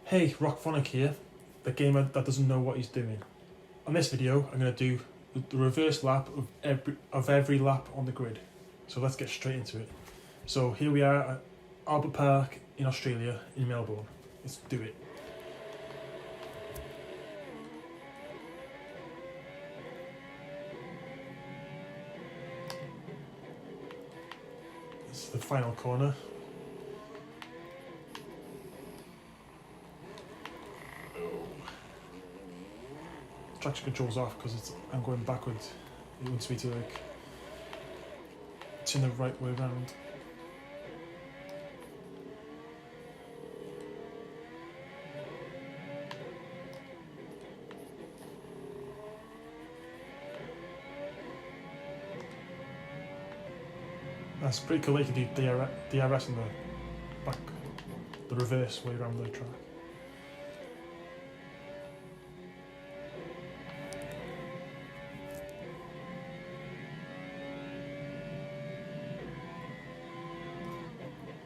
Hey, RockPhonic here, the gamer that doesn't know what he's doing. On this video, I'm going to do the reverse lap of every lap on the grid. So let's get straight into it. So here we are at Albert Park in Australia, in Melbourne. Let's do it. This is the final corner. Traction control's off because I'm going backwards. It wants me to turn the right way around. That's pretty cool. You can do DRS in the back, the reverse way around the track.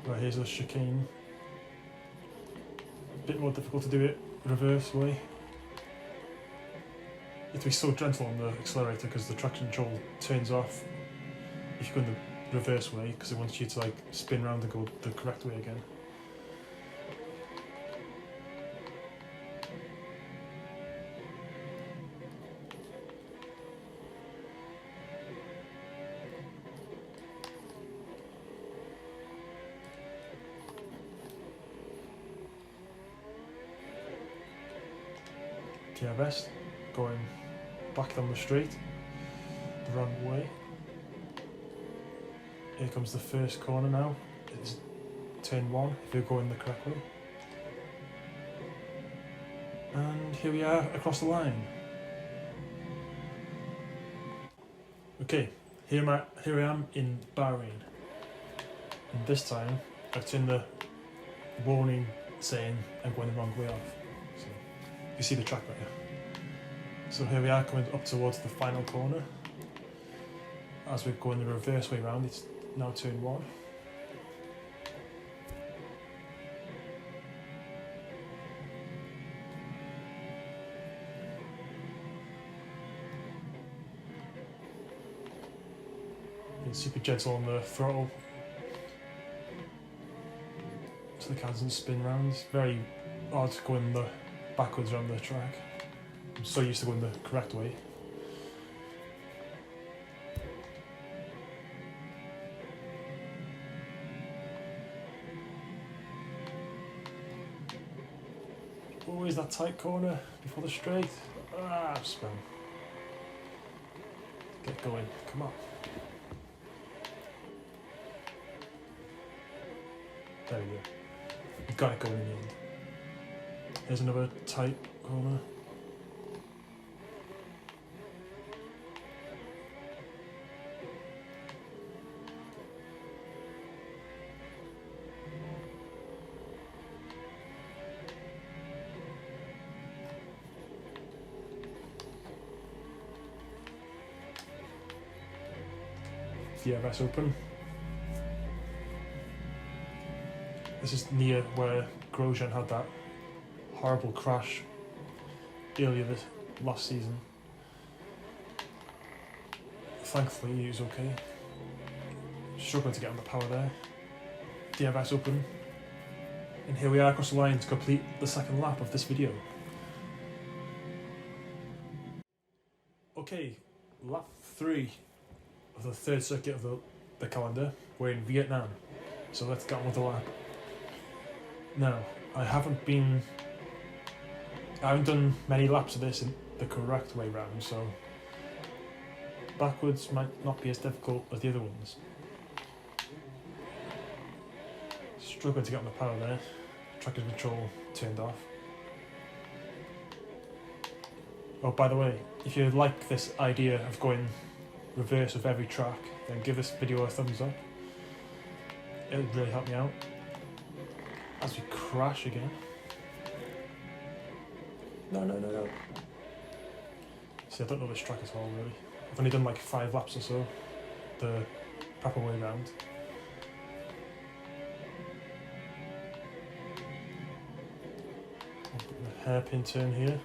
Right, here's the chicane. A bit more difficult to do it reverse way. You have to be so gentle on the accelerator because the traction control turns off if you go in the reverse way, because it wants you to spin around and go the correct way again. DRS, going back down the straight, the wrong way. Here comes the first corner now. It's turn 1 if you're going the correct way. And here we are across the line. Okay, here I am in Bahrain. And this time I've turned the warning saying I'm going the wrong way off. So you see the track better. So here we are coming up towards the final corner. As we're going the reverse way around, it's now turn 1. Being super gentle on the throttle, so the car doesn't spin round. It's very hard to go in the backwards around the track. I'm so used to going the correct way. Always that tight corner before the straight. Spin. Get going, come on. There we go. You got it going in the end. Here's another tight corner. DRS open. This is near where Grosjean had that horrible crash earlier last season. Thankfully he was okay. Struggling to get on the power there. DRS open. And here we are across the line to complete the second lap of this video. Okay, lap 3 of the third circuit of the calendar. We're in Vietnam, so let's get on with the lap. Now, I haven't done many laps of this in the correct way round, so backwards might not be as difficult as the other ones. Struggling to get on the power there. Traction control turned off. Oh, by the way, if you like this idea of going reverse of every track, then give this video a thumbs up. It would really help me out. As we crash again. No. See, I don't know this track at all really. I've only done 5 laps or so, the proper way round. A hairpin turn here.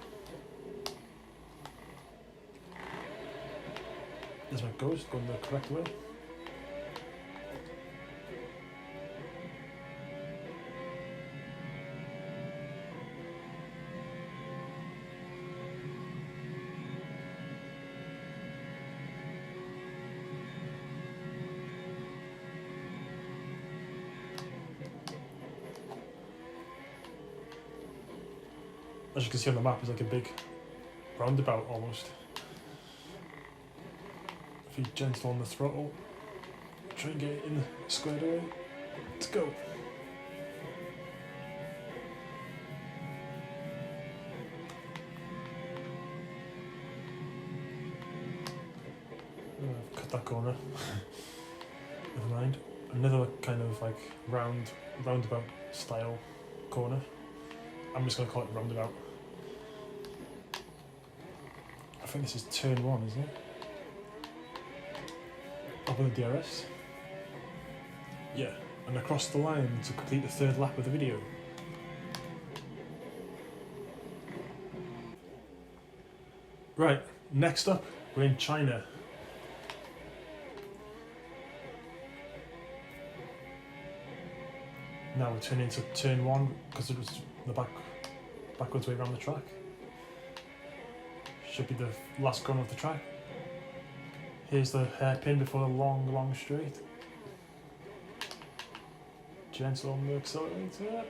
There's my ghost going the correct way. As you can see on the map, it's like a big roundabout almost. If you gentle on the throttle, try and get it in squared away. Let's go. I've cut that corner. Never mind. Another kind of like roundabout style corner. I'm just going to call it roundabout. I think this is turn 1, isn't it? Up on the DRS. Yeah, and across the line to complete the 3rd lap of the video. Right, next up, we're in China. Now we're turning into turn 1 because it was the backwards way around the track. Should be the last corner of the track. Here's the hairpin before the long straight. Gentle on the accelerator.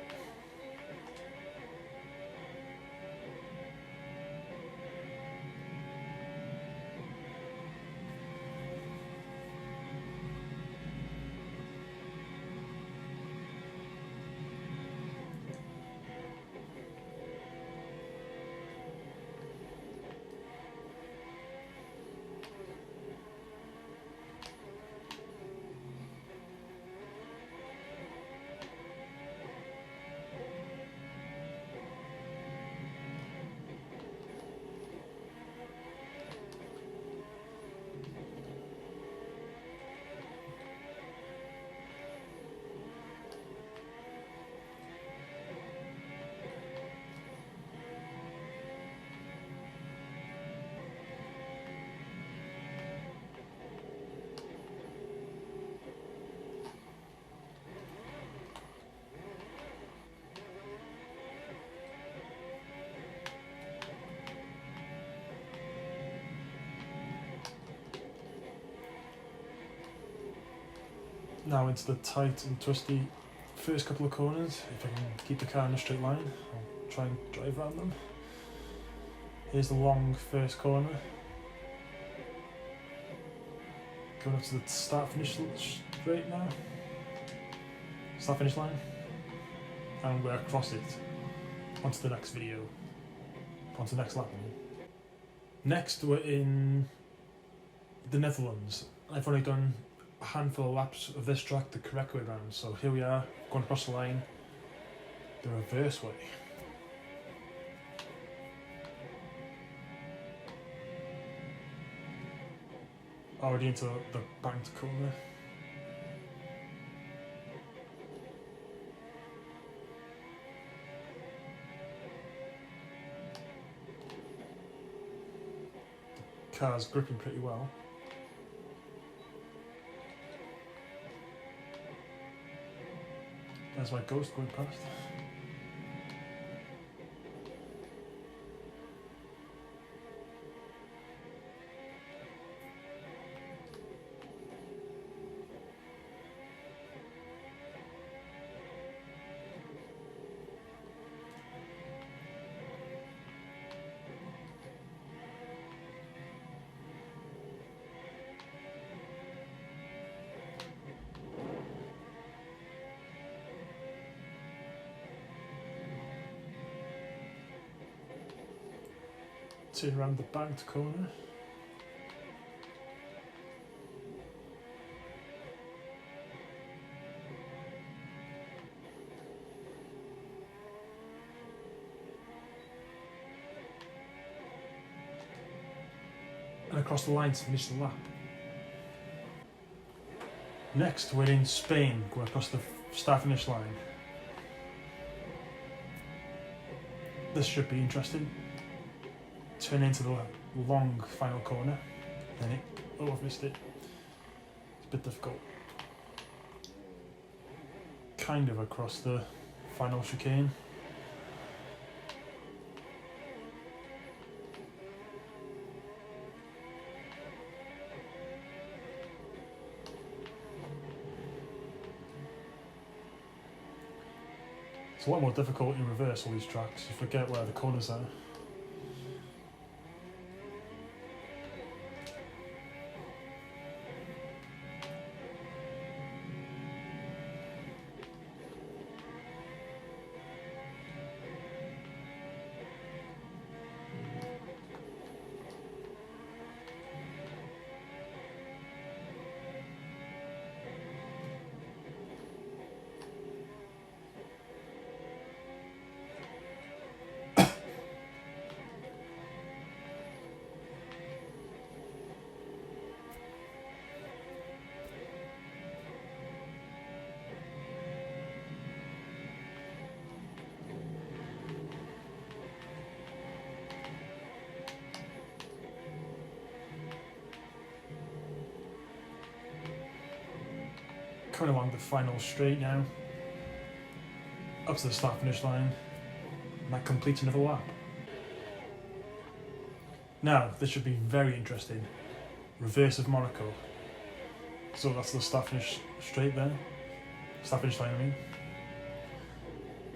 Now into the tight and twisty first couple of corners. If I can keep the car in a straight line, I'll try and drive around them. Here's the long first corner. Going up to the start finish straight now. Start finish line. And we're across it. Onto the next video. Onto the next lap. Next we're in the Netherlands. I've only done a handful of laps of this track the correct way around, so here we are going across the line the reverse way. Already into the banked corner. The car's gripping pretty well. There's my ghost going past. Turn around the banked corner. And across the line to finish the lap. Next we're in Spain, going across the start finish line. This should be interesting. Turn into the long final corner. Then it. Oh, I've missed it. It's a bit difficult. Kind of across the final chicane. It's a lot more difficult in reverse, all these tracks. You forget where the corners are. Coming along the final straight now, up to the start finish line, and that completes another lap. Now, this should be very interesting. Reverse of Monaco. So that's the start finish straight there. Start finish line, I mean.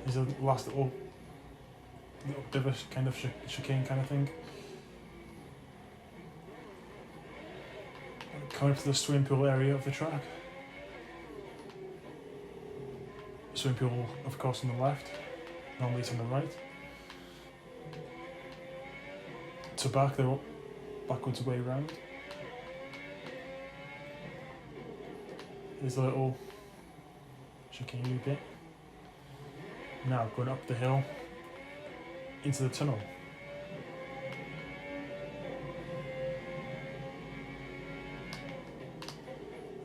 Here's the last little divot kind of chicane kind of thing. Coming up to the swimming pool area of the track. Swimming pool, of course, on the left, normally it's on the right. To back, they're backwards way round. There's a little chicane bit. Now going up the hill into the tunnel.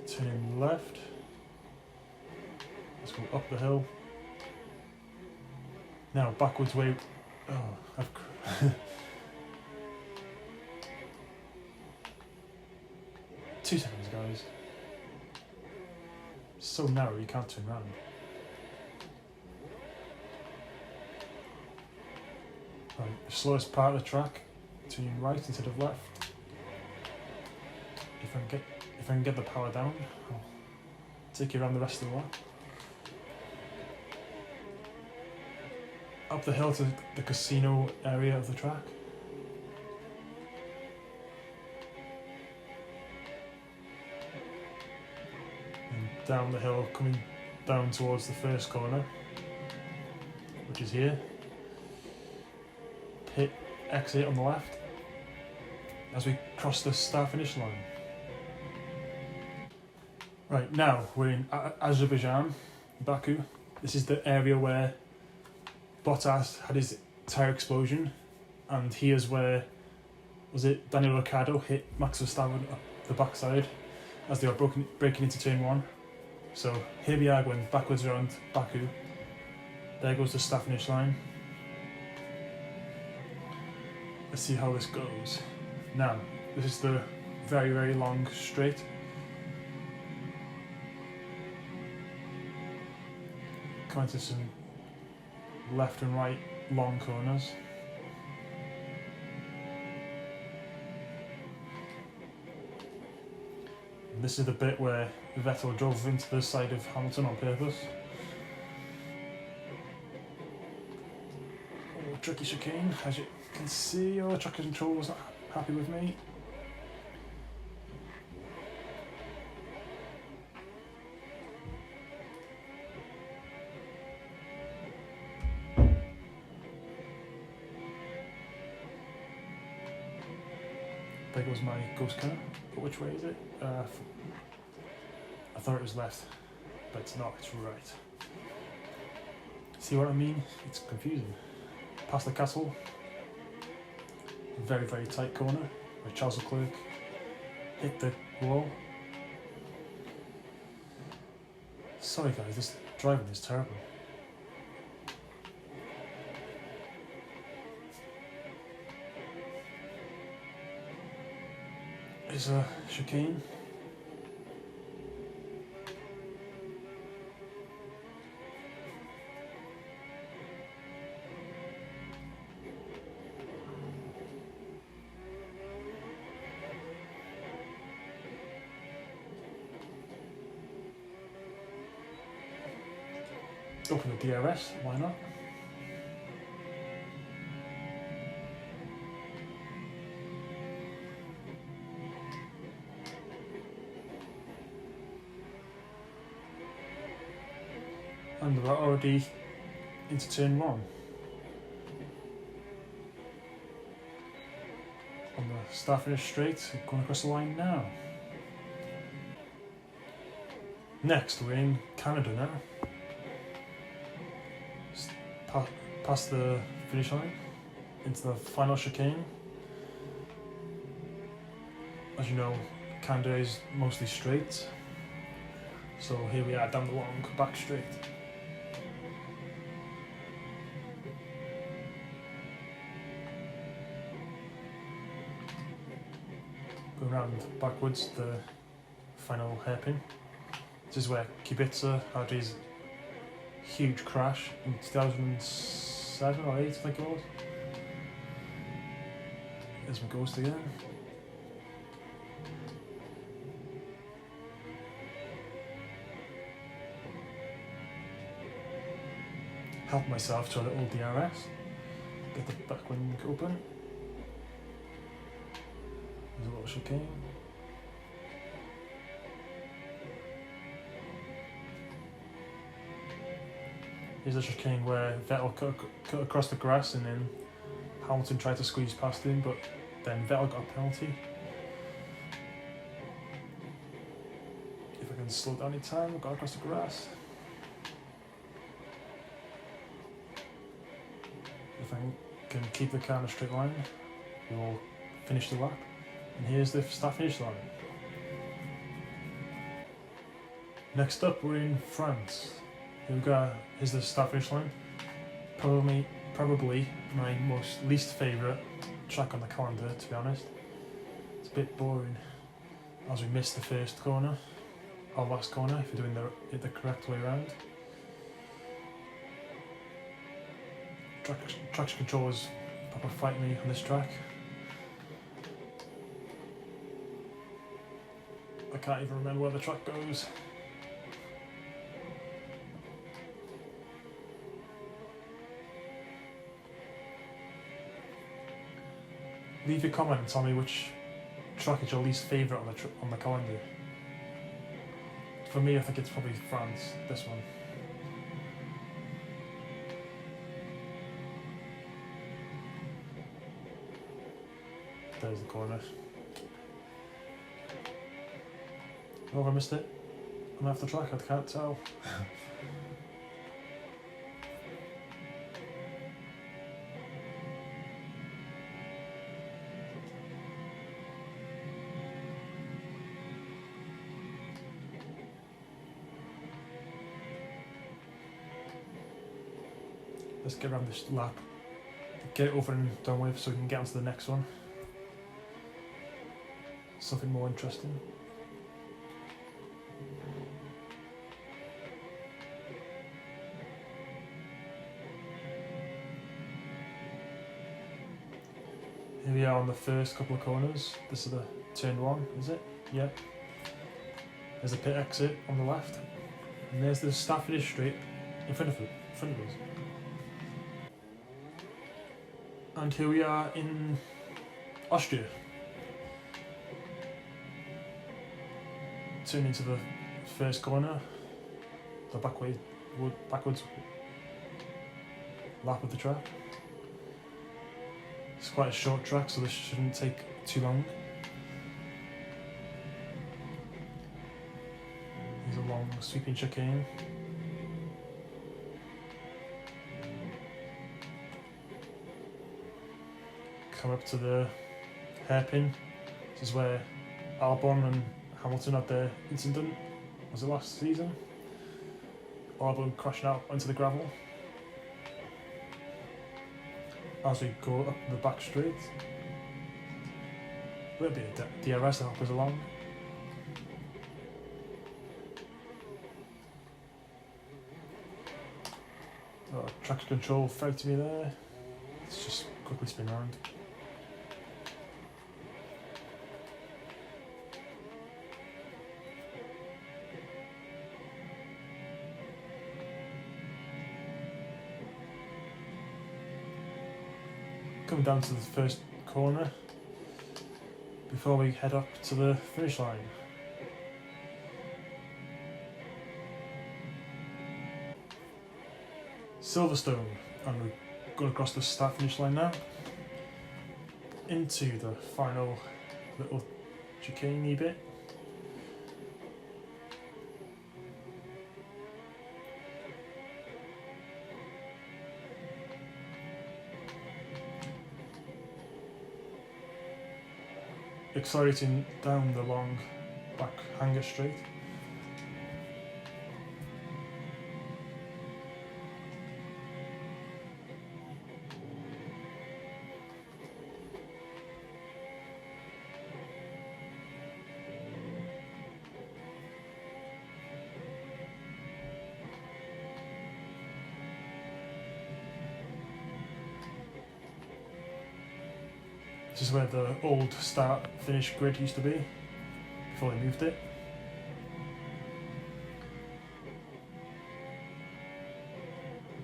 Turning left. Let's go up the hill. Now backwards way. Oh, I've. 2 seconds, guys. It's so narrow you can't turn around. Right, the slowest part of the track, turning right instead of left. If I can get the power down, I'll take you around the rest of the lap. Up the hill to the casino area of the track. And down the hill, coming down towards the first corner, which is here. Hit exit on the left as we cross the start finish line. Right, now we're in Azerbaijan, Baku. This is the area where Bottas had his tyre explosion, and here's where, was it Daniel Ricciardo hit Max Verstappen up the backside as they were breaking into turn 1. So here we are going backwards around Baku. There goes the start finish line. Let's see how this goes. Now, this is the very, very long straight. Coming to some left and right long corners. And this is the bit where Vettel drove into the side of Hamilton on purpose. Oh, tricky chicane, as you can see. Oh, the track control was not happy with me. There goes my ghost car. But which way is it? I thought it was left, but it's not, it's right. See what I mean? It's confusing. Past the castle. Very, very tight corner where Charles Leclerc hit the wall. Sorry guys, this driving is terrible. is a chicane. Open the DRS, why not? And we're already into turn 1. On the start finish straight, going across the line now. Next, we're in Canada now. Past the finish line, into the final chicane. As you know, Canada is mostly straight. So here we are down the long back straight. Go around backwards the final hairpin. This is where Kubica had his huge crash in 2007 or 8, I think it was. There's my ghost again. Help myself to a little DRS. Get the back wing open. There's a little chicane. Here's a chicane where Vettel cut across the grass and then Hamilton tried to squeeze past him, but then Vettel got a penalty. If I can slow down in time, got across the grass. If I can keep the car in a straight line, we will finish the lap. And here's the start finish line. Next up, we're in France. Here we go. Here's the start finish line. Probably my least favourite track on the calendar, to be honest. It's a bit boring, as we missed the first corner, or last corner, if you're doing it the correct way around. Traction controllers proper fight me on this track. I can't even remember where the track goes. Leave your comment and tell me which track is your least favourite on the calendar. For me, I think it's probably France, this one. There's the corner. Oh, have I missed it? I'm off the track, I can't tell. Let's get around this lap, get it over and done with so we can get on to the next one. Something more interesting. Here we are on the first couple of corners. This is the turn 1, is it? Yeah. There's a pit exit on the left. And there's the start finish straight in front of us. And here we are in Austria. Turn into the first corner, the backwards lap of the track. It's quite a short track, so this shouldn't take too long. There's a long sweeping chicane. Come up to the hairpin. This is where Albon and Hamilton had their incident. Was it last season? Albon crashing out onto the gravel. As we go up the back straight. A little bit of DRS to help us along. Traction control failed to be there. Let's just quickly spin around. Coming down to the first corner before we head up to the finish line. Silverstone, and we're going across the start finish line now into the final little chicane bit. Accelerating down the long back hanger straight. This is where the old start-finish grid used to be, before they moved it.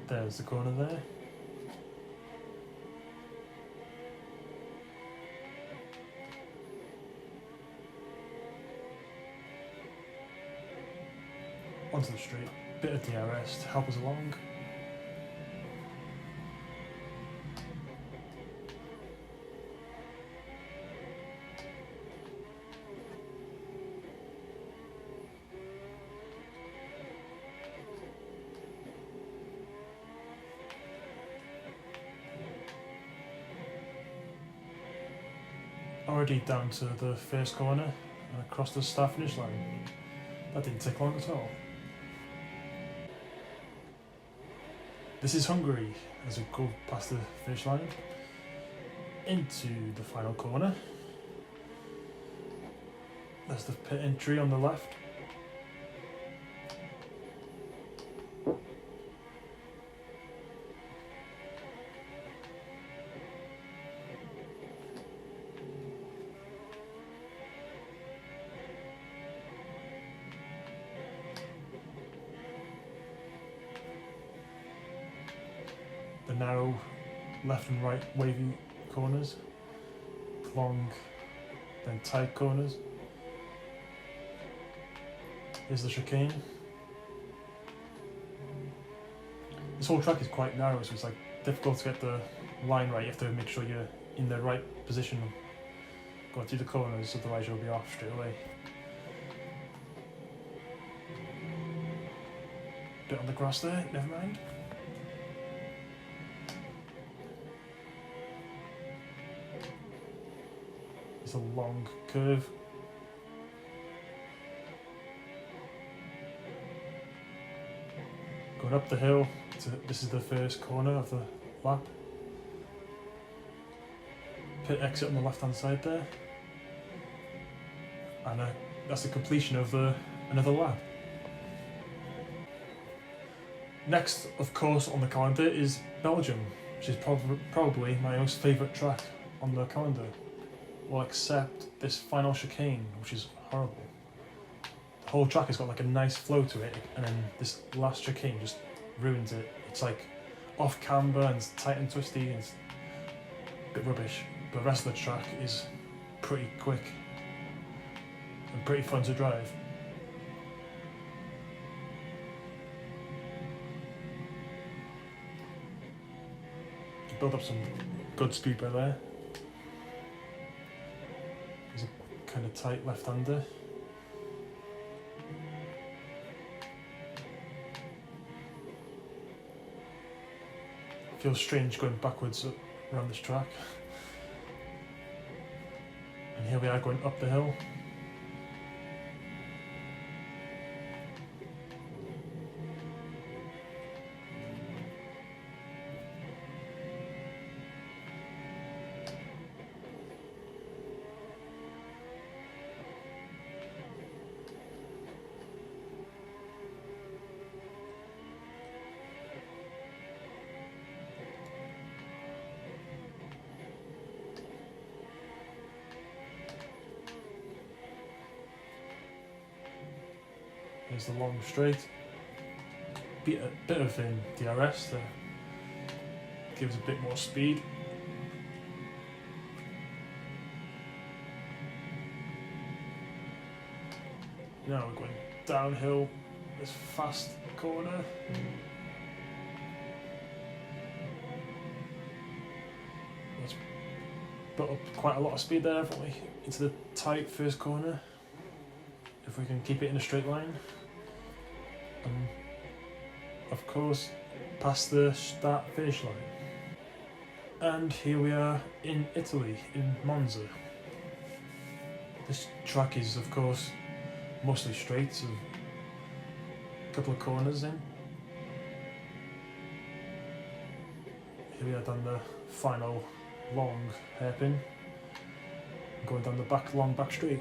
There's the corner there. Onto the straight, bit of DRS to help us along. Already down to the first corner and across the start finish line. That didn't take long at all. This is Hungary as we go past the finish line into the final corner. There's the pit entry on the left. The narrow left and right wavy corners, long then tight corners. Here's the chicane. This whole track is quite narrow, so it's like difficult to get the line right. You have to make sure you're in the right position going through the corners, otherwise you'll be off straight away. Bit on the grass there, never mind. It's a long curve. Going up the hill, this is the first corner of the lap. Pit exit on the left hand side there. And that's the completion of another lap. Next, of course, on the calendar is Belgium, which is probably my most favourite track on the calendar. Well, except this final chicane, which is horrible. The whole track has got like a nice flow to it, and then this last chicane just ruins it. It's like off camber and it's tight and twisty and it's a bit rubbish. But the rest of the track is pretty quick and pretty fun to drive. You build up some good speed by there. There's a kind of tight left-hander. Feels strange going backwards around this track. And here we are going up the hill. Here's the long straight. A bit of DRS to give us a bit more speed. Now we're going downhill this fast corner. Let's put up quite a lot of speed there, haven't we? Into the tight first corner. If we can keep it in a straight line. And of course, past the start finish line. And here we are in Italy, in Monza. This track is, of course, mostly straight, so a couple of corners in. Here we are down the final long hairpin, going down the long back straight.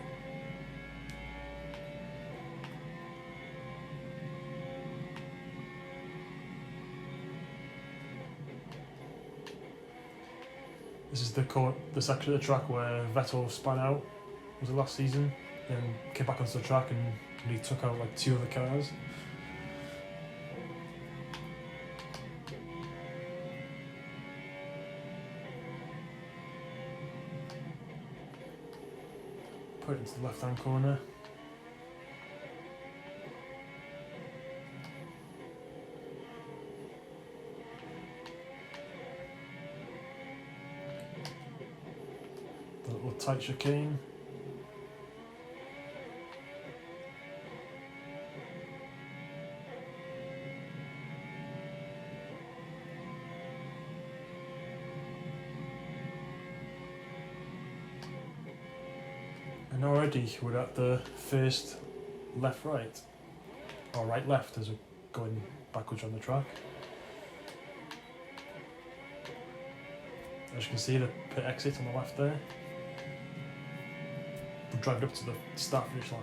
This is the section of the track where Vettel spun out, was the last season, and came back onto the track and he took out like 2 other cars. Put it into the left hand corner. The little tight chicane. And already we're at the first left-right, or right-left as we're going backwards on the track. As you can see, the pit exit on the left there. We're driving up to the start finish line.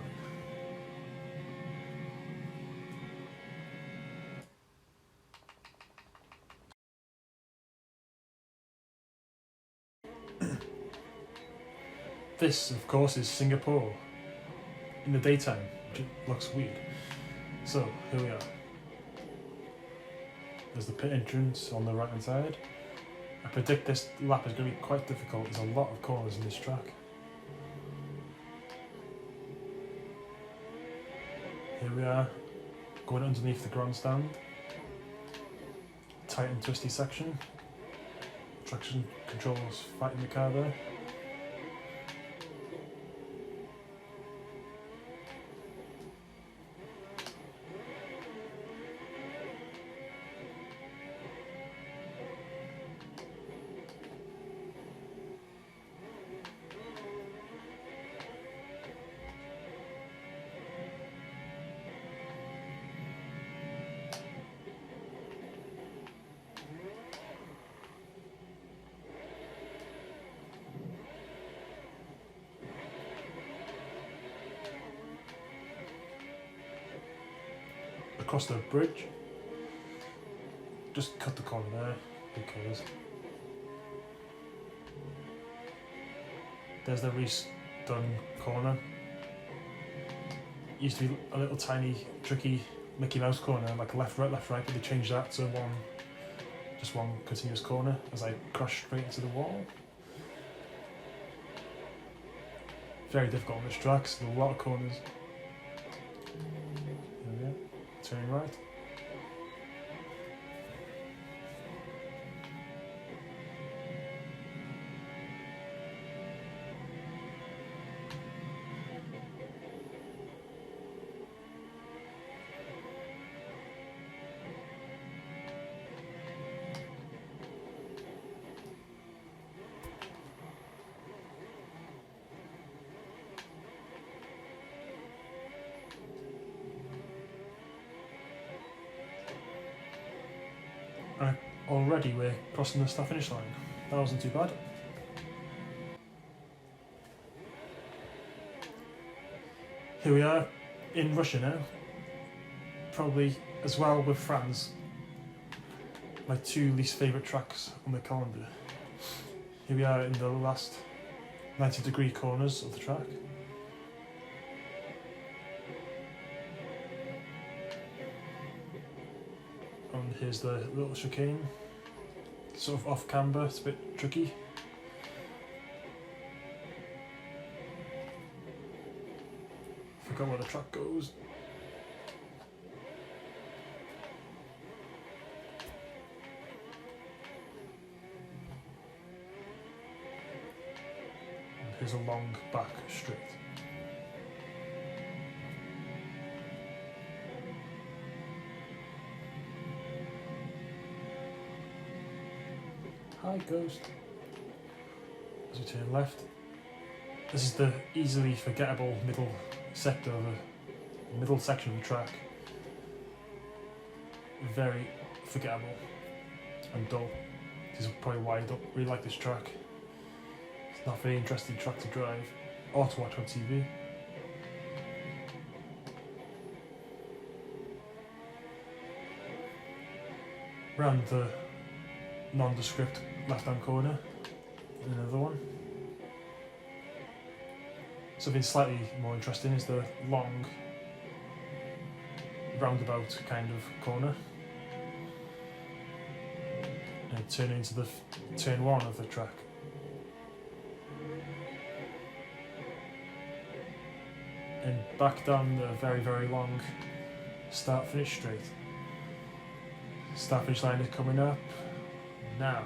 This, of course, is Singapore in the daytime, which looks weird. So, here we are. There's the pit entrance on the right hand side. I predict this lap is going to be quite difficult. There's a lot of corners in this track. Here we are, going underneath the grandstand. Tight and twisty section. Traction controls fighting the car there. Across the bridge. Just cut the corner there, because there's the redone corner. Used to be a little tiny, tricky Mickey Mouse corner, like left, right, but they changed that to just one continuous corner as I crashed straight into the wall. Very difficult on this track, so there's a lot of corners. There we go. Turning right. Already we're crossing the start finish line. That wasn't too bad. Here we are in Russia now. Probably, as well with France, my 2 least favourite tracks on the calendar. Here we are in the last 90-degree corners of the track. And here's the little chicane, sort of off camber, it's a bit tricky. Forgot where the track goes. And here's a long back straight. Hi, Ghost. As we turn left, this is the easily forgettable middle section of the track. Very forgettable and dull. This is probably why I don't really like this track. It's not a very interesting track to drive or to watch on TV. Round the nondescript left-hand corner, another one. Something slightly more interesting is the long roundabout kind of corner, and turning into the turn one of the track. And back down the very, very long start-finish straight. Start-finish line is coming up now.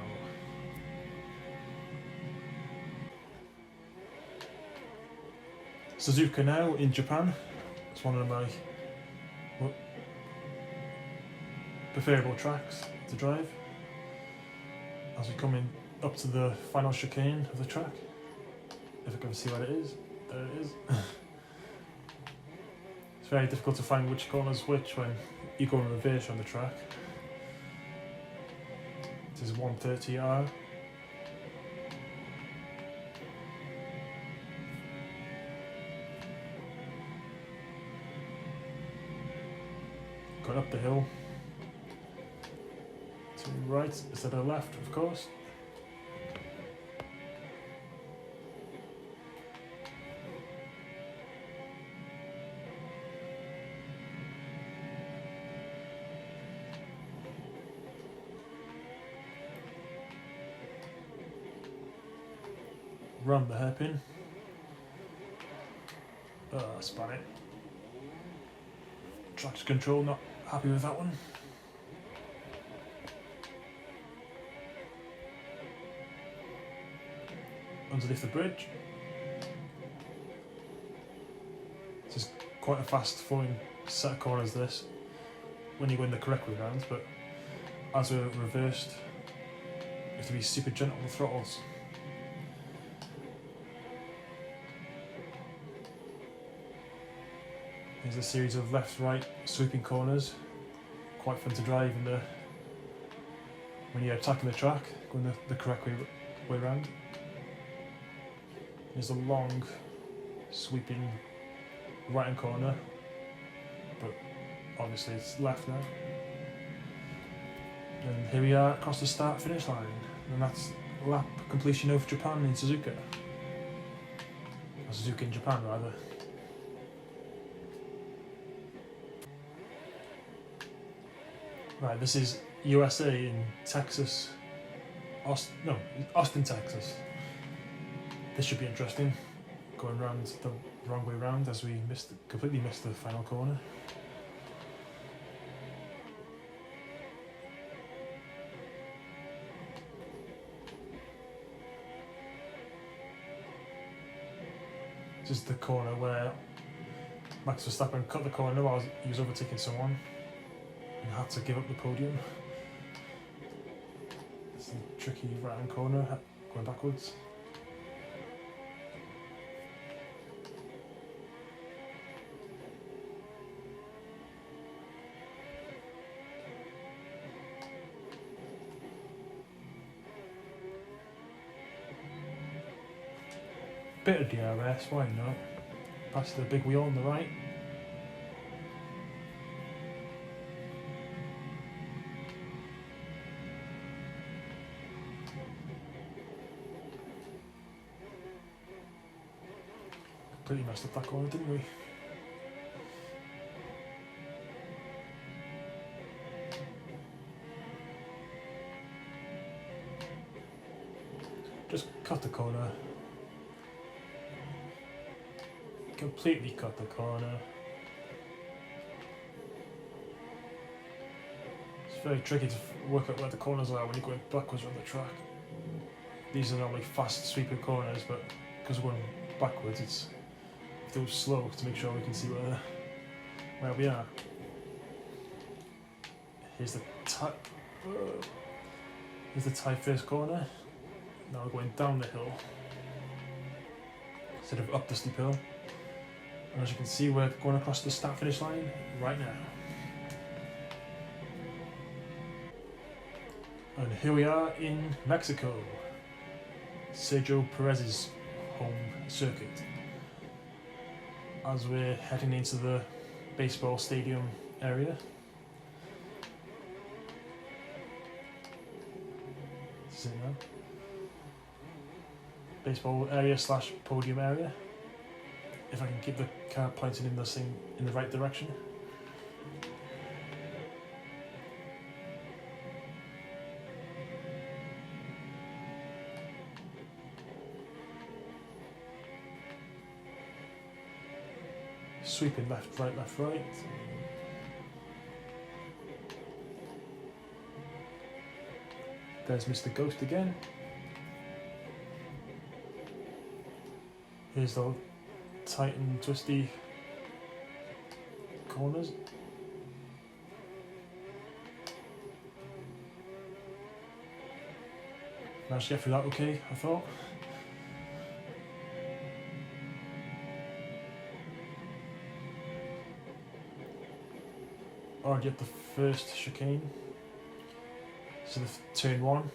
Suzuka now in Japan. It's one of my preferable tracks to drive. As we come in up to the final chicane of the track. If I can see what it is. There it is. It's very difficult to find which corner's which when you go in reverse on the track. This is 130R. Going up the hill. To the right instead of the left, of course. Run the hairpin. Span it. Traction control, not happy with that one. Underneath the bridge. This is quite a fast flowing set of corners, this, when you go in the correct way round, but as we're reversed, you have to be super gentle on the throttles. There's a series of left-right sweeping corners, quite fun to drive in the when you're attacking the track, going the correct way around. There's a long sweeping right-hand corner, but obviously it's left now. And here we are across the start-finish line, and that's lap completion of Japan in Suzuka. Or Suzuka in Japan, rather. Right, this is USA in Texas. Austin, Texas. This should be interesting. Going round the wrong way round as we completely missed the final corner. This is the corner where Max Verstappen cut the corner while he was overtaking someone and had to give up the podium. It's a tricky right-hand corner, going backwards. Bit of DRS, why not? Past the big wheel on the right. Completely messed up that corner, didn't we? just cut the corner. Completely cut the corner. It's very tricky to work out where the corners are when you're going backwards on the track. These are normally fast sweeping corners, but because we're going backwards, it's still slow to make sure we can see where we are. Here's the tie first corner. Now we're going down the hill instead of up the steep hill. And as you can see, we're going across the start finish line right now. And here we are in Mexico, Sergio Perez's home circuit. As we're heading into the baseball stadium area. This is it now. Baseball area / podium area. If I can keep the car pointing in the right direction. Sweeping left, right, left, right. There's Mr. Ghost again. Here's the tight and twisty corners. Managed to get through that okay, I thought. Already at the first chicane. So the turn 1.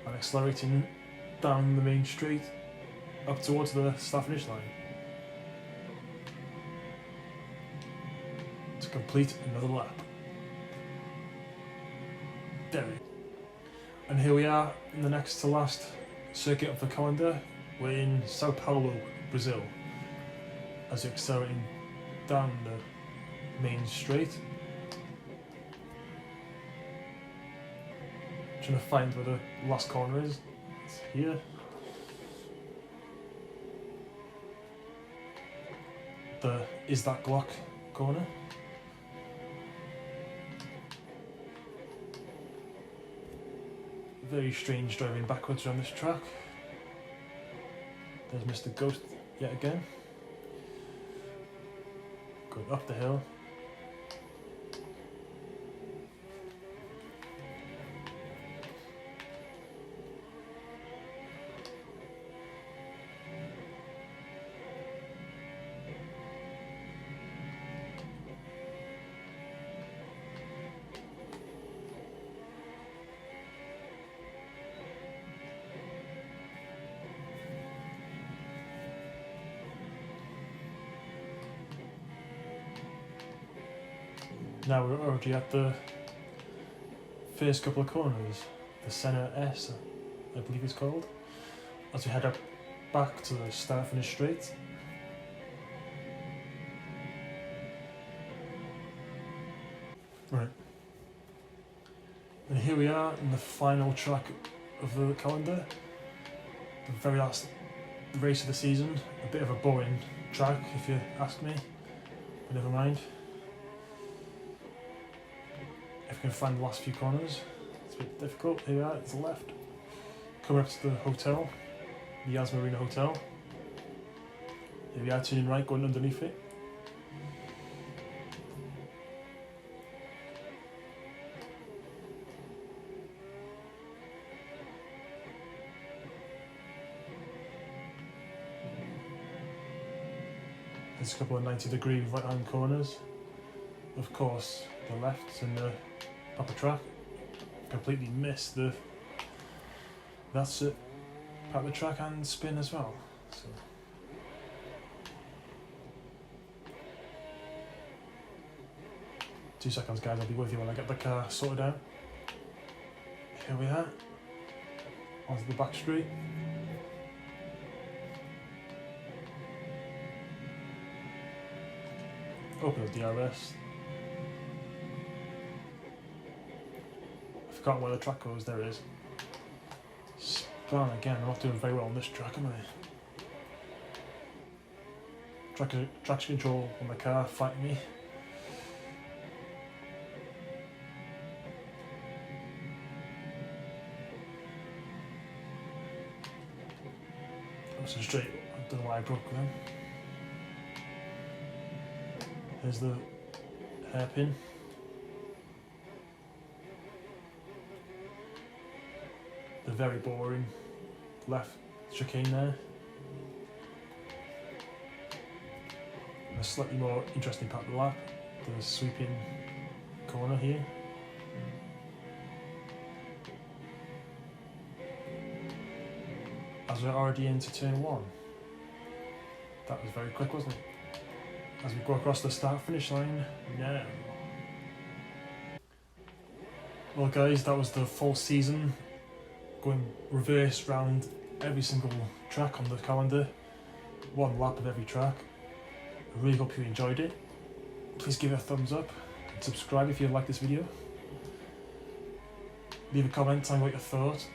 And accelerating down the main straight up towards the start finish line to complete another lap. There we go. And here we are in the next to last circuit of the calendar. We're in Sao Paulo, Brazil, as you're accelerating down the main straight. Trying to find where the last corner is. It's here. Is that Glock corner. Very strange driving backwards around this track. There's Mr. Ghost yet again. Going up the hill. Now we're already at the first couple of corners, the Senna S, I believe it's called, as we head up back to the start finish straight. Right. And here we are in the final track of the calendar, the very last race of the season. A bit of a boring track if you ask me, but never mind. If we can find the last few corners, it's a bit difficult. Here we are, to the left. Coming up to the hotel, the Yas Marina Hotel. Here we are, turning right, going underneath it. There's a couple of 90-degree right-hand corners. Of course, the left's in the upper track. Completely missed that's it, part of the track and spin as well. So. Two seconds, guys, I'll be with you when I get the car sorted out. Here we are, onto the back straight. Open the DRS. I forgot where the track goes, there it is. Spun again. I'm not doing very well on this track, am I? Traction control on the car fighting me. So straight, I don't know why I broke them. Here's the hairpin. The very boring left chicane there. And a slightly more interesting part of the lap, the sweeping corner here. As we're already into turn 1. That was very quick, wasn't it? As we go across the start finish line now. Well guys, that was the full season, going reverse round every single track on the calendar, one lap of every track. I really hope you enjoyed it. Please give it a thumbs up and subscribe if you like this video. Leave a comment telling me what you thought,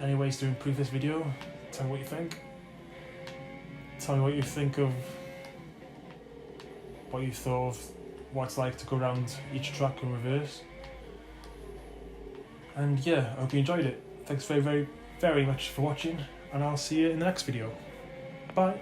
any ways to improve this video. Tell me what you think. Tell me what you think of what you thought of what it's like to go around each track in reverse. And yeah, I hope you enjoyed it. Thanks very much for watching, and I'll see you in the next video. Bye.